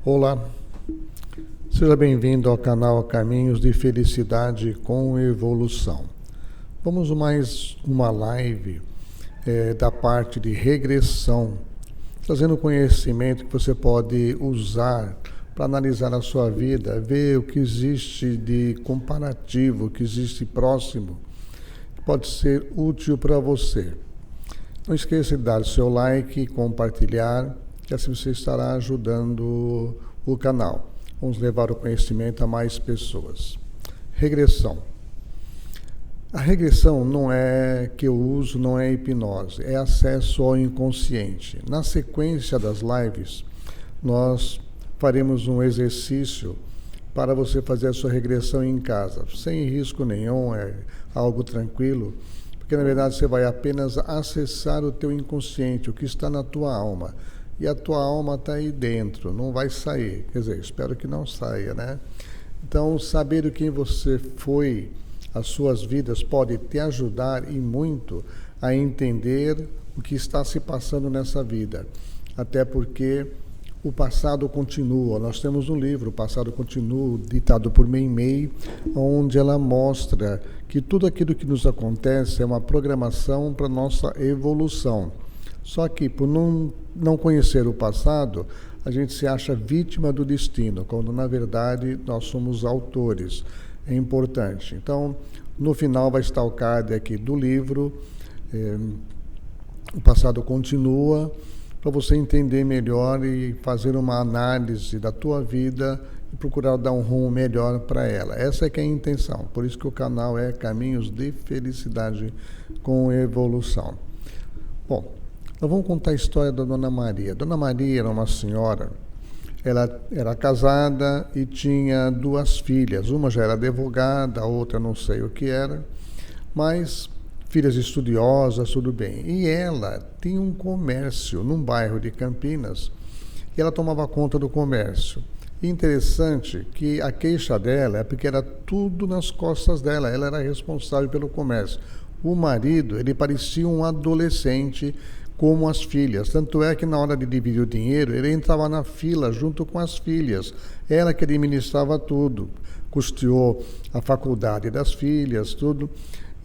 Olá, seja bem-vindo ao canal Caminhos de Felicidade com Evolução. Vamos mais uma live da parte de regressão, trazendo conhecimento que você pode usar para analisar a sua vida, ver o que existe de comparativo, o que existe próximo, que pode ser útil para você. Não esqueça de dar o seu like e compartilhar, que assim você estará ajudando o canal. Vamos levar o conhecimento a mais pessoas. Regressão. A regressão não é que eu uso, não é hipnose, é acesso ao inconsciente. Na sequência das lives, nós faremos um exercício para você fazer a sua regressão em casa, sem risco nenhum, é algo tranquilo, porque na verdade você vai apenas acessar o teu inconsciente, o que está na tua alma. E a tua alma está aí dentro, não vai sair. Quer dizer, espero que não saia, né? Então, saber o que você foi, as suas vidas, pode te ajudar e muito a entender o que está se passando nessa vida. Até porque o passado continua. Nós temos um livro, O Passado Continua, ditado por Mei Mei, onde ela mostra que tudo aquilo que nos acontece é uma programação para a nossa evolução. Só que, por não conhecer o passado, a gente se acha vítima do destino, quando, na verdade, nós somos autores. É importante. Então, no final vai estar o card aqui do livro, O Passado Continua, para você entender melhor e fazer uma análise da tua vida e procurar dar um rumo melhor para ela. Essa é que é a intenção. Por isso que o canal é Caminhos de Felicidade com Evolução. Bom, nós vamos contar a história da Dona Maria. Dona Maria era uma senhora, ela era casada e tinha duas filhas. Uma já era advogada, a outra não sei o que era, mas filhas estudiosas, tudo bem. E ela tinha um comércio num bairro de Campinas e ela tomava conta do comércio. E interessante que a queixa dela é porque era tudo nas costas dela, ela era responsável pelo comércio. O marido, ele parecia um adolescente como as filhas. Tanto é que na hora de dividir o dinheiro, ele entrava na fila junto com as filhas. Ela que administrava tudo, custeou a faculdade das filhas, tudo.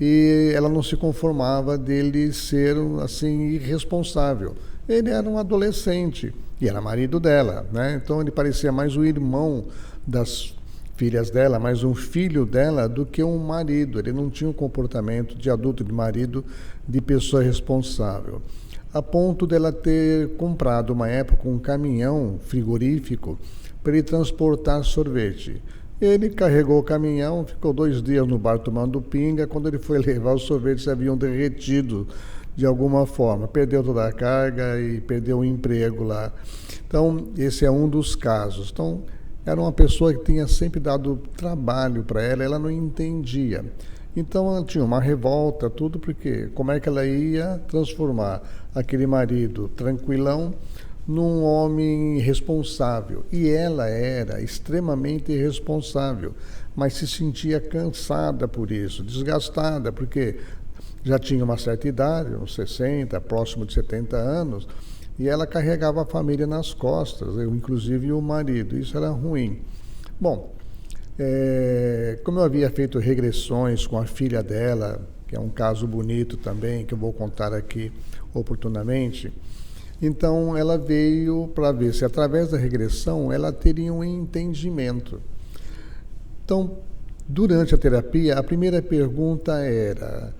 E ela não se conformava dele ser assim irresponsável. Ele era um adolescente e era marido dela, né? Então ele parecia mais o irmão das filhas dela, mais um filho dela do que um marido. Ele não tinha um comportamento de adulto, de marido, de pessoa responsável. A ponto dela ter comprado uma época um caminhão frigorífico para ele transportar sorvete. Ele carregou o caminhão, ficou 2 dias no bar tomando pinga. Quando ele foi levar, os sorvetes haviam derretido de alguma forma. Perdeu toda a carga e perdeu o emprego lá. Então, esse é um dos casos. Então, era uma pessoa que tinha sempre dado trabalho para ela, ela não entendia. Então ela tinha uma revolta, tudo, porque como é que ela ia transformar aquele marido tranquilão num homem responsável? E ela era extremamente irresponsável, mas se sentia cansada por isso, desgastada, porque já tinha uma certa idade, uns 60, próximo de 70 anos, e ela carregava a família nas costas, inclusive o marido. Isso era ruim. Bom, como eu havia feito regressões com a filha dela, que é um caso bonito também, que eu vou contar aqui oportunamente, então ela veio para ver se através da regressão ela teria um entendimento. Então, durante a terapia, a primeira pergunta era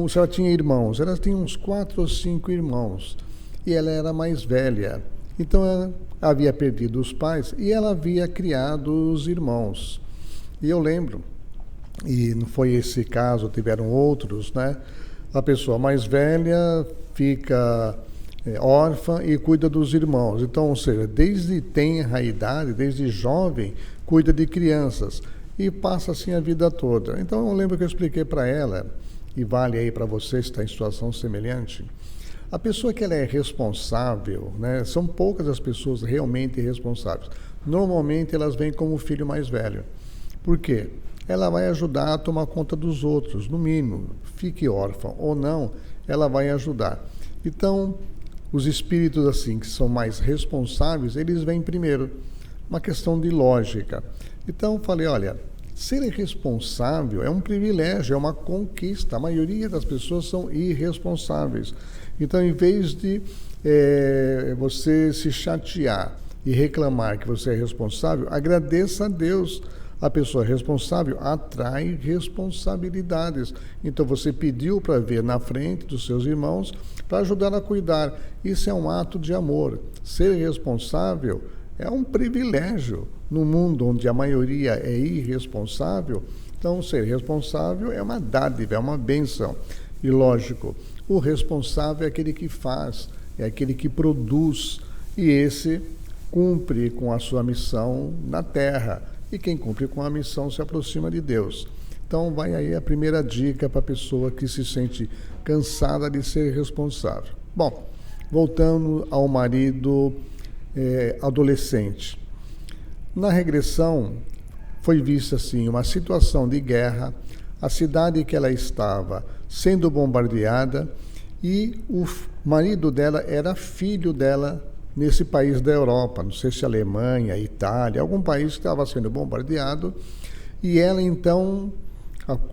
se ela tinha irmãos. Ela tinha uns 4 ou 5 irmãos e ela era mais velha. Então ela havia perdido os pais e ela havia criado os irmãos. E eu lembro, e não foi esse caso, tiveram outros, né? A pessoa mais velha fica órfã e cuida dos irmãos. Então, ou seja, desde tenra idade, desde jovem, cuida de crianças e passa assim a vida toda. Então eu lembro que eu expliquei para ela, e vale aí para você se está em situação semelhante, a pessoa que ela é responsável, né? São poucas as pessoas realmente responsáveis. Normalmente elas vêm como o filho mais velho. Por quê? Ela vai ajudar a tomar conta dos outros, no mínimo. Fique órfã ou não, ela vai ajudar. Então, os espíritos assim que são mais responsáveis, eles vêm primeiro. uma questão de lógica. Então falei, olha, ser irresponsável é um privilégio, é uma conquista. A maioria das pessoas são irresponsáveis. Então, em vez de você se chatear e reclamar que você é responsável, agradeça a Deus. A pessoa responsável atrai responsabilidades. Então você pediu para ver na frente dos seus irmãos para ajudar a cuidar. Isso é um ato de amor. Ser responsável é um privilégio. No mundo onde a maioria é irresponsável, então ser responsável é uma dádiva, é uma bênção. E lógico, o responsável é aquele que faz, é aquele que produz, e esse cumpre com a sua missão na terra. E quem cumpre com a missão se aproxima de Deus. Então vai aí a primeira dica para a pessoa que se sente cansada de ser responsável. Bom, voltando ao marido adolescente. Na regressão foi vista assim uma situação de guerra, a cidade que ela estava sendo bombardeada e o marido dela era filho dela nesse país da Europa, não sei se Alemanha, Itália, algum país que estava sendo bombardeado, e ela então,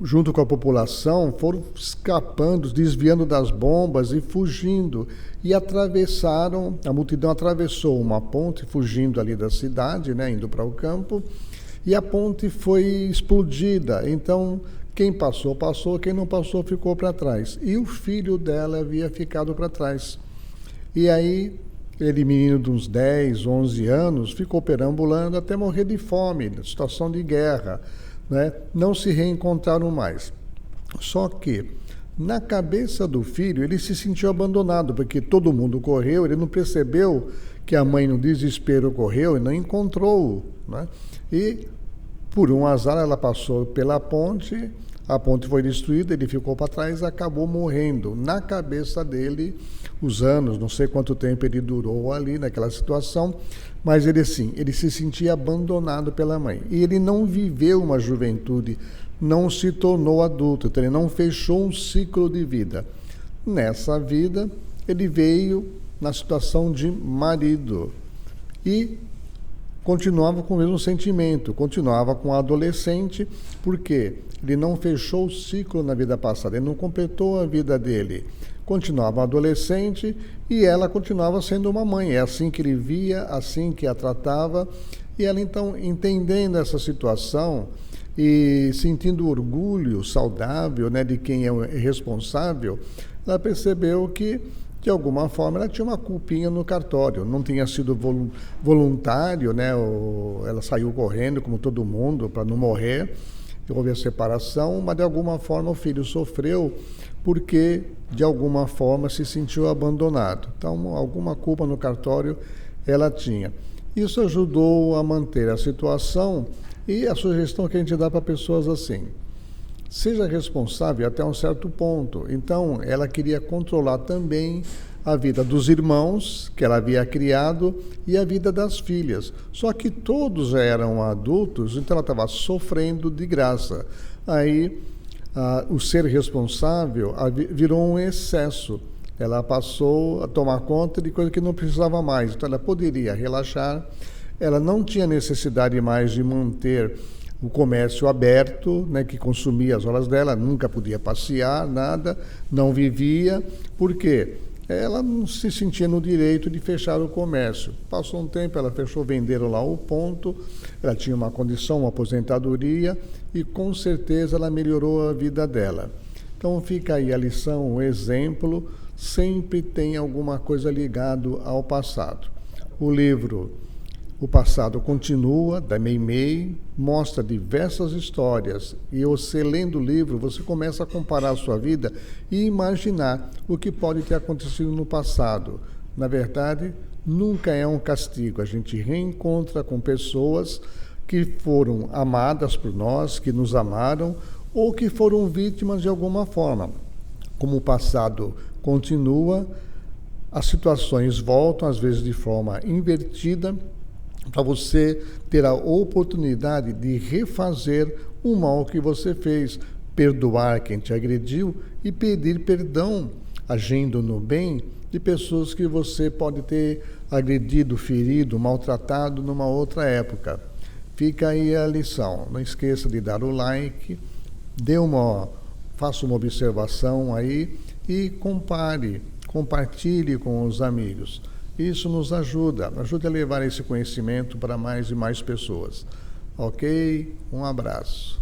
junto com a população, foram escapando, desviando das bombas e fugindo, e atravessaram, a multidão atravessou uma ponte, fugindo ali da cidade, né, indo para o campo, e a ponte foi explodida, então quem passou, passou, quem não passou, ficou para trás, e o filho dela havia ficado para trás. E aí ele, menino de uns 10, 11 anos, ficou perambulando até morrer de fome, situação de guerra, né? Não se reencontraram mais. Só que, na cabeça do filho, ele se sentiu abandonado, porque todo mundo correu, ele não percebeu que a mãe, no desespero, correu e não encontrou-o, né? E, por um azar, ela passou pela ponte, a ponte foi destruída, ele ficou para trás e acabou morrendo. Na cabeça dele, os anos, não sei quanto tempo ele durou ali naquela situação, mas ele sim, ele se sentia abandonado pela mãe. E ele não viveu uma juventude, não se tornou adulto, então ele não fechou um ciclo de vida. Nessa vida, ele veio na situação de marido e continuava com o mesmo sentimento, continuava com a adolescente, porque ele não fechou o ciclo na vida passada, ele não completou a vida dele. Continuava adolescente e ela continuava sendo uma mãe. É assim que ele via, assim que a tratava. E ela, então, entendendo essa situação e sentindo orgulho saudável, né, de quem é responsável, ela percebeu que, de alguma forma, ela tinha uma culpinha no cartório. Não tinha sido voluntário, né, ela saiu correndo, como todo mundo, para não morrer. Houve a separação, mas, de alguma forma, o filho sofreu porque, de alguma forma, se sentiu abandonado. Então, alguma culpa no cartório ela tinha. Isso ajudou a manter a situação e a sugestão que a gente dá para pessoas assim: seja responsável até um certo ponto. Então, ela queria controlar também a vida dos irmãos que ela havia criado e a vida das filhas. Só que todos já eram adultos, então ela estava sofrendo de graça. Aí, o ser responsável virou um excesso. Ela passou a tomar conta de coisa que não precisava mais. Então, ela poderia relaxar, ela não tinha necessidade mais de manter o comércio aberto, né, que consumia as horas dela, nunca podia passear, nada, não vivia. Por quê? Ela não se sentia no direito de fechar o comércio. Passou um tempo, ela fechou, venderam lá o ponto, ela tinha uma condição, uma aposentadoria, e com certeza ela melhorou a vida dela. Então fica aí a lição, o exemplo, sempre tem alguma coisa ligada ao passado. O livro O Passado Continua, da Meimei, mostra diversas histórias, e você, lendo o livro, você começa a comparar a sua vida e imaginar o que pode ter acontecido no passado. Na verdade, nunca é um castigo. A gente reencontra com pessoas que foram amadas por nós, que nos amaram, ou que foram vítimas de alguma forma. Como o passado continua, as situações voltam, às vezes de forma invertida, para você ter a oportunidade de refazer o mal que você fez, perdoar quem te agrediu e pedir perdão, agindo no bem, de pessoas que você pode ter agredido, ferido, maltratado numa outra época. Fica aí a lição. Não esqueça de dar o like, faça uma observação aí e compartilhe com os amigos. Isso nos ajuda a levar esse conhecimento para mais e mais pessoas. Ok? Um abraço.